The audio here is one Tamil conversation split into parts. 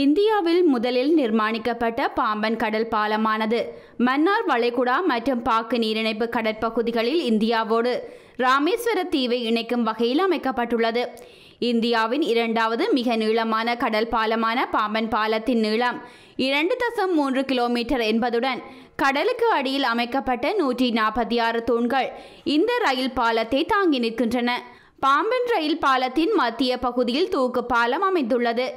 இந்தியாவில் முதலில் நிர்மாணிக்கப்பட்ட பாம்பன் கடல் பாலமானது மன்னார் வளைகுடா மற்றும் பாக்கு நீரிணைப்பு கடற்பகுதிகளில் இந்தியாவோடு ராமேஸ்வர தீவை இணைக்கும் வகையில் அமைக்கப்பட்டுள்ளது. இந்தியாவின் இரண்டாவது மிக நீளமான கடல் பாலமான பாம்பன் பாலத்தின் நீளம் 2.3 கிலோமீட்டர் என்பதுடன் கடலுக்கு அடியில் அமைக்கப்பட்ட 146 தூண்கள் இந்த ரயில் பாலத்தை தாங்கி நிற்கின்றன. பாம்பன் ரயில் பாலத்தின் மத்திய பகுதியில் தூக்கு பாலம் அமைந்துள்ளது.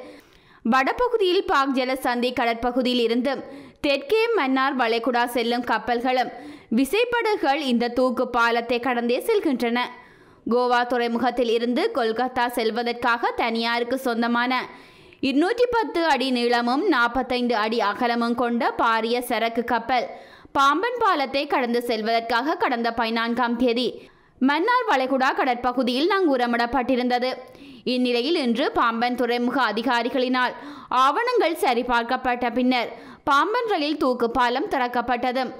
வடபகுதியில் பாக் ஜலசந்தி கடற்பகுதியில் இருந்தும் தெற்கே மன்னார் வளைகுடா செல்லும் கப்பல்களும் விசைப்படகுகள் இந்த தூக்கு பாலத்தை கடந்தே செல்கின்றன. கோவா துறைமுகத்தில் இருந்து கொல்கத்தா செல்வதற்காக தனியாருக்கு சொந்தமான 210 அடி நீளமும் 45 அடி அகலமும் கொண்ட பாரிய சரக்கு கப்பல் பாம்பன் பாலத்தை கடந்து செல்வதற்காக கடந்த 14ஆம் தேதி மன்னார் வளைகுடா கடற்பகுதியில் நங்கூரமிடப்பட்டிருந்தது. இந்நிலையில் இன்று பாம்பன் துறைமுக அதிகாரிகளினால் ஆவணங்கள் சரிபார்க்கப்பட்ட பின்னர் பாம்பன் ரயில் தூக்கு பாலம் திறக்கப்பட்டதும்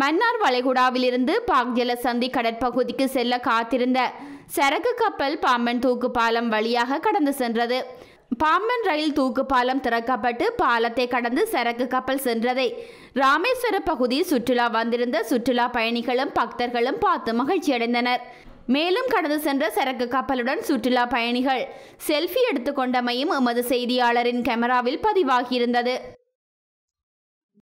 மன்னார் வளைகுடாவிலிருந்து பாக் ஜலசந்தி கடற்பகுதிக்கு செல்ல காத்திருந்த சரக்கு கப்பல் பாம்பன் தூக்கு பாலம் வழியாக கடந்து சென்றது. பாம்பன் ரயில் தூக்கு பாலம் திறக்கப்பட்டு பாலத்தை கடந்து சரக்கு கப்பல் சென்றதை ராமேஸ்வர பகுதி சுற்றுலா வந்திருந்த சுற்றுலா பயணிகளும் பக்தர்களும் பார்த்து மகிழ்ச்சியடைந்தனர். மேலும் கடந்து சென்ற சரக்கு கப்பலுடன் சுற்றுலா பயணிகள் செல்ஃபி எடுத்துக்கொண்டமையும் எமது செய்தியாளரின் கேமராவில் பதிவாகியிருந்தது.